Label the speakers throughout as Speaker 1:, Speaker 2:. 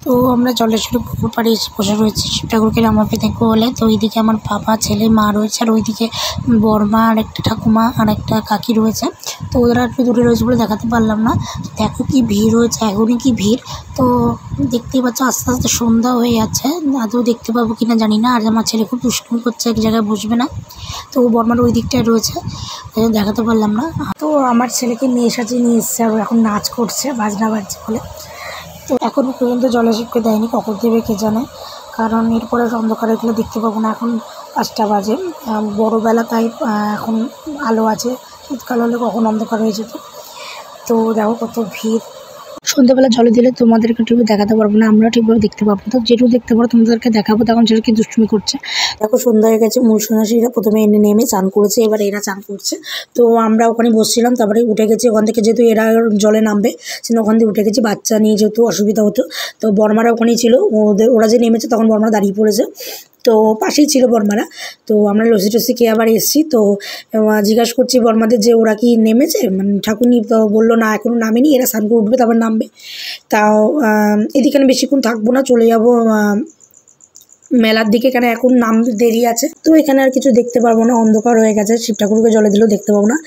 Speaker 1: তো আমরা জলেশ্বরী পুকুর পাড়ে এসে বসে রয়েছি শিব ঠাকুরকে নামাবে দেখবো বলে। তো ওইদিকে আমার বাবা, ছেলে, মা রয়েছে, আর ওইদিকে বড়মা আর একটা ঠাকুমা আর একটা কাকি রয়েছে। তো ওরা একটু দূরে রয়েছে বলে দেখাতে পারলাম না। দেখো কি ভিড় হয়েছে, এখনই কি ভিড়। তো দেখতেই পাচ্ছ আস্তে আস্তে সন্ধ্যা হয়ে যাচ্ছে, আদৌ দেখতে পাবো কিনা জানি না। আর আমার ছেলে খুব দুষ্টুমি করছে, এক জায়গায় বসবে না। তো বড়মার ওই দিকটায় রয়েছে, দেখাতে পারলাম না। তো আমার ছেলেকে মেয়ে সাজিয়ে নিয়ে এসছে, আর এখন নাচ করছে, বাজনা বাজছে বলে। তো এখনও পর্যন্ত জলাশিবকে দেয়নি, কখন দেবে কে জানে, কারণ এরপরে অন্ধকার এগুলো দেখতে পাবো না। এখন 5টা বাজে, বড়োবেলা, তাই এখন আলো আছে। শীতকাল হলে কখন অন্ধকার হয়ে যেত। তো দেখো কত ভিড়। সন্ধ্যাবেলা জলে দিলে তোমাদেরকে ঠিকভাবে দেখাতে পারবো না, আমরা ঠিকভাবে দেখতে পাবো না। তো যেটুকু দেখতে পারো তোমাদেরকে দেখাবো। তখন সেটা কি দুষ্টুমি করছে। দেখো সন্ধ্যা হয়ে গেছে, মূল সন্ন্যাসীরা প্রথমে এনে নেমে চান করেছে, এবার এরা চান করছে। তো আমরা ওখানে বসছিলাম, তারপরে উঠে গেছি ওখান থেকে, যেহেতু এরা জলে নামবে সেজন্য ওখান থেকে উঠে গেছি। বাচ্চা নিয়ে যেহেতু অসুবিধা হতো, তো বড়মারা ওখানেই ছিল। ওরা যে নেমেছে তখন বড়মারা দাঁড়িয়ে পড়েছে, তো পাশেই ছিল বড়মারা। তো আমরা লস্যি টস্যি খেয়ে আবার এসেছি। তো জিজ্ঞাসা করছি বড়মাদের যে ওরা কি নেমেছে, মানে ঠাকুরনি। তো বললো না, এখনও নামেনি, এরা স্নান করে উঠবে তারপর নামবে। তাও এদিকে আমি বেশিক্ষণ থাকবো না, চলে যাবো মেলার দিকে, কেন এখন নাম দেরি আছে। তো এখানে আর কিছু দেখতে পারবো না, অন্ধকার হয়ে গেছে। শিব ঠাকুরকে জলে দিলেও দেখতে পাবো না।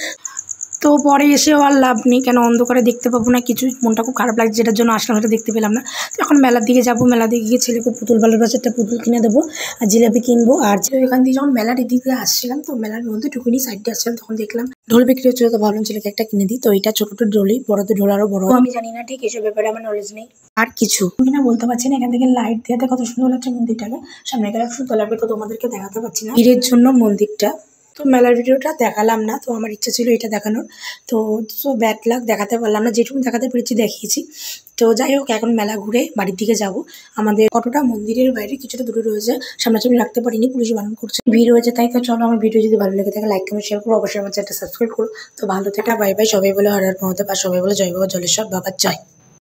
Speaker 1: তো পরে এসেও আর লাভ নেই, কেন অন্ধকারে দেখতে পাবো না কিছু। মনটা খুব খারাপ লাগছে, যেটার জন্য আসলাম সেটা দেখতে পেলাম না। তো এখন মেলার দিকে যাবো, মেলার দিকে গিয়ে ছেলেকে পুতুল বালের পাশে একটা পুতুল কিনে দেবো, আর জিলাপি কিনবো। আর এখান থেকে যখন মেলার দিকে আসছিলাম, তো মেলার মধ্যে টুকুনি সাইডে আসছিলাম, তখন দেখলাম ঢোল বিক্রি হচ্ছিল। তো ভাবলাম ছেলেকে একটা কিনে দিই। তো এটা ছোট ছোট ঢোলই, বড়দের ঢোল আরও বড়। আমি জানি না ঠিক, এসব ব্যাপারে আমার নলেজ নেই। আর কিছু আমি না বলতে পারছি না। এখান থেকে লাইট দেওয়াতে কত সুন্দর লাগছে মন্দিরটাকে, সামনে গেলে সুন্দর লাগবে। তো তোমাদেরকে দেখাতে পারছি না ভিড়ের জন্য মন্দিরটা। তো মেলার ভিডিওটা দেখালাম না, তো আমার ইচ্ছা ছিল এটা দেখানোর। তো ব্যাড লাক, দেখাতে পারলাম না। যেটুকু দেখাতে পেরেছি দেখিয়েছি। তো যাই হোক, এখন মেলা ঘুরে বাড়ির দিকে যাব। আমাদের অটোটা মন্দিরের বাইরে কিছুটা দূরে রয়েছে, সামনাসামনি রাখতে পারিনি, পুলিশ বারণ করছে, ভিড় হয়েছে তাই। তো চলো, আমার ভিডিও যদি ভালো লেগে থাকে লাইক কমেন্ট শেয়ার করো, অবশ্যই আমার চ্যানেলটা সাবস্ক্রাইব করো। তো ভালো থেকে বাই বাই। সবাই বলে হর হর মহাদেব, আর সবাই বলে জয় বাবা জলেশ্বর বাবার জয়।